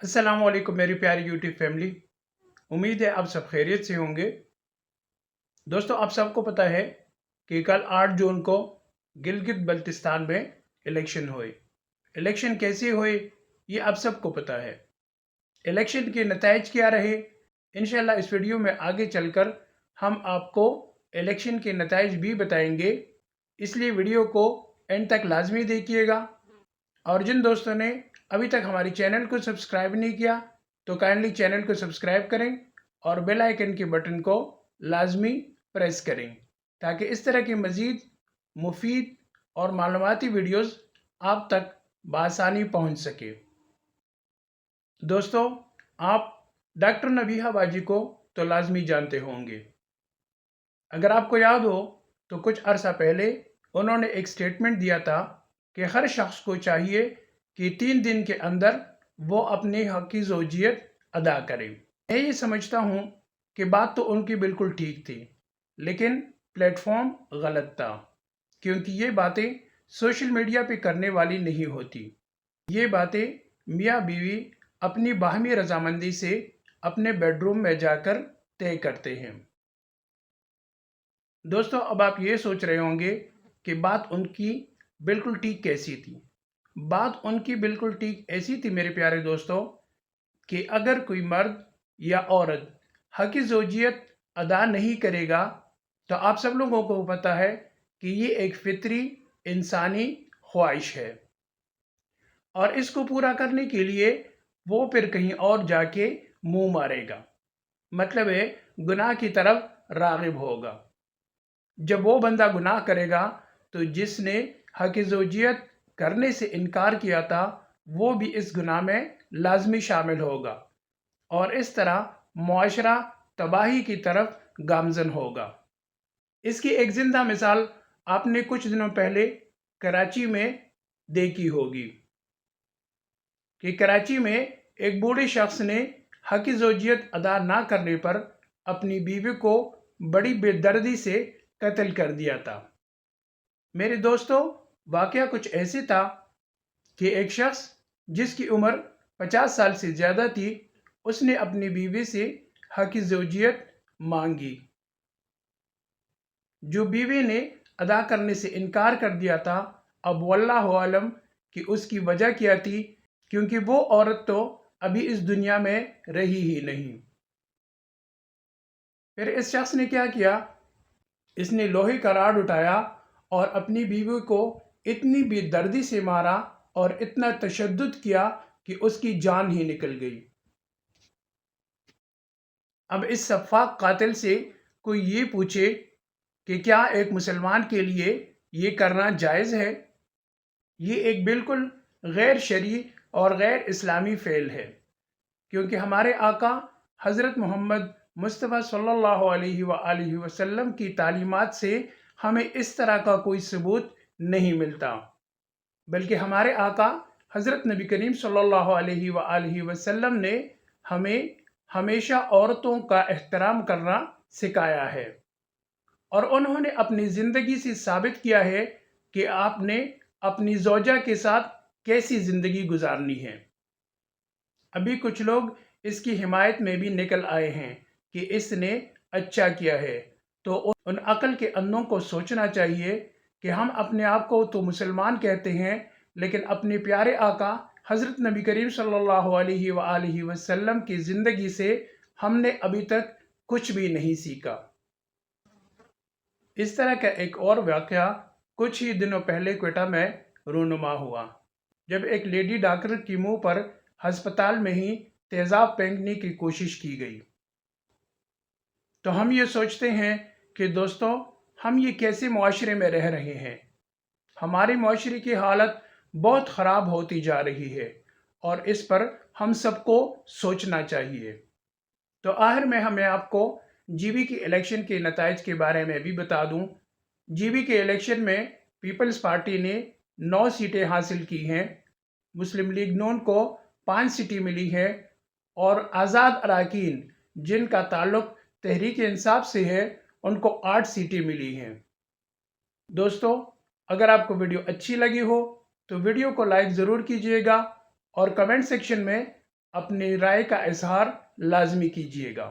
अस्सलाम वालेकुम मेरी प्यारी यूट्यूब फैमिली। उम्मीद है आप सब खैरियत से होंगे। दोस्तों, आप सबको पता है कि कल 8 जून को गिलगित बल्तिस्तान में इलेक्शन हुए। इलेक्शन कैसे हुए ये आप सबको पता है। इलेक्शन के नतीजे क्या रहे, इंशाल्लाह इस वीडियो में आगे चलकर हम आपको इलेक्शन के नतीजे भी बताएंगे, इसलिए वीडियो को एंड तक लाजमी देखिएगा। और जिन दोस्तों ने अभी तक हमारे चैनल को सब्सक्राइब नहीं किया तो काइंडली चैनल को सब्सक्राइब करें और बेल आइकन के बटन को लाजमी प्रेस करें ताकि इस तरह की मज़ीद मुफीद और मालूमाती वीडियोस आप तक बआसानी पहुंच सके। दोस्तों, आप डॉक्टर नबीहा बाजी को तो लाजमी जानते होंगे। अगर आपको याद हो तो कुछ अरसा पहले उन्होंने एक स्टेटमेंट दिया था कि हर शख्स को चाहिए कि 3 दिन के अंदर वो अपने हक की ज़ौजियत अदा करे। मैं ये समझता हूँ कि बात तो उनकी बिल्कुल ठीक थी, लेकिन प्लेटफॉर्म गलत था, क्योंकि ये बातें सोशल मीडिया पे करने वाली नहीं होती। ये बातें मियाँ बीवी अपनी बाहमी रजामंदी से अपने बेडरूम में जाकर तय करते हैं। दोस्तों, अब आप ये सोच रहे होंगे कि बात उनकी बिल्कुल ठीक कैसी थी। बात उनकी बिल्कुल ठीक ऐसी थी मेरे प्यारे दोस्तों कि अगर कोई मर्द या औरत हक ज़ौजियत अदा नहीं करेगा तो आप सब लोगों को पता है कि ये एक फितरी इंसानी ख्वाहिश है और इसको पूरा करने के लिए वो फिर कहीं और जाके मुंह मारेगा, मतलब है गुनाह की तरफ राग़िब होगा। जब वो बंदा गुनाह करेगा तो जिसने हक ज़ौजियत करने से इनकार किया था वो भी इस गुनाह में लाजमी शामिल होगा और इस तरह मुआशरा तबाही की तरफ गामजन होगा। इसकी एक जिंदा मिसाल आपने कुछ दिनों पहले कराची में देखी होगी कि कराची में एक बूढ़े शख्स ने हक ज़ौजियत अदा ना करने पर अपनी बीवी को बड़ी बेदर्दी से कत्ल कर दिया था। मेरे दोस्तों, वाकया कुछ ऐसे था कि एक शख्स जिसकी उम्र 50 साल से ज़्यादा थी, उसने अपनी बीवी से हक ज़ौजियत मांगी। जो बीवी ने अदा करने से इनकार कर दिया था, अब वल्लाहु आलम कि उसकी वजह क्या थी, क्योंकि वो औरत तो अभी इस दुनिया में रही ही नहीं। फिर इस शख्स ने क्या किया, इसने लोहे का राड उठाया और अपनी बीवी को इतनी बेदर्दी से मारा और इतना तशद्दुद किया कि उसकी जान ही निकल गई। अब इस सफ़ाक कातिल से कोई ये पूछे कि क्या एक मुसलमान के लिए ये करना जायज़ है? ये एक बिल्कुल गैर शरई और गैर इस्लामी फ़ेल है, क्योंकि हमारे आका हज़रत मोहम्मद मुस्तफ़ा सल्लल्लाहु अलैहि वसल्लम की तालीमात से हमें इस तरह का कोई सबूत नहीं मिलता, बल्कि हमारे आका हज़रत नबी करीम सल्लल्लाहु अलैहि वसल्लम ने हमें हमेशा औरतों का एहतराम करना सिखाया है और उन्होंने अपनी ज़िंदगी से साबित किया है कि आपने अपनी ज़ौजा के साथ कैसी ज़िंदगी गुजारनी है। अभी कुछ लोग इसकी हिमायत में भी निकल आए हैं कि इसने अच्छा किया है, तो उन अक्ल के अंधों को सोचना चाहिए कि हम अपने आप को तो मुसलमान कहते हैं, लेकिन अपने प्यारे आका हज़रत नबी करीम सल्लल्लाहु अलैहि वसल्लम की ज़िंदगी से हमने अभी तक कुछ भी नहीं सीखा। इस तरह का एक और वाक़या कुछ ही दिनों पहले क्वेटा में रूनुमा हुआ, जब एक लेडी डॉक्टर की मुंह पर अस्पताल में ही तेज़ाब फेंकने की कोशिश की गई। तो हम ये सोचते हैं कि दोस्तों, हम ये कैसे मुआशरे में रह रहे हैं। हमारे मुआशरे की हालत बहुत ख़राब होती जा रही है और इस पर हम सबको सोचना चाहिए। तो आखिर में हमें आपको जीबी की इलेक्शन के नताइज के बारे में भी बता दूं। जीबी के इलेक्शन में पीपल्स पार्टी ने 9 सीटें हासिल की हैं, मुस्लिम लीग नून को 5 सीटें मिली हैं और आज़ाद अरकान जिनका ताल्लुक तहरीक इंसाफ से है उनको 8 सीटें मिली हैं। दोस्तों, अगर आपको वीडियो अच्छी लगी हो तो वीडियो को लाइक ज़रूर कीजिएगा और कमेंट सेक्शन में اپنی رائے کا اظہار لازمی کیجیے گا۔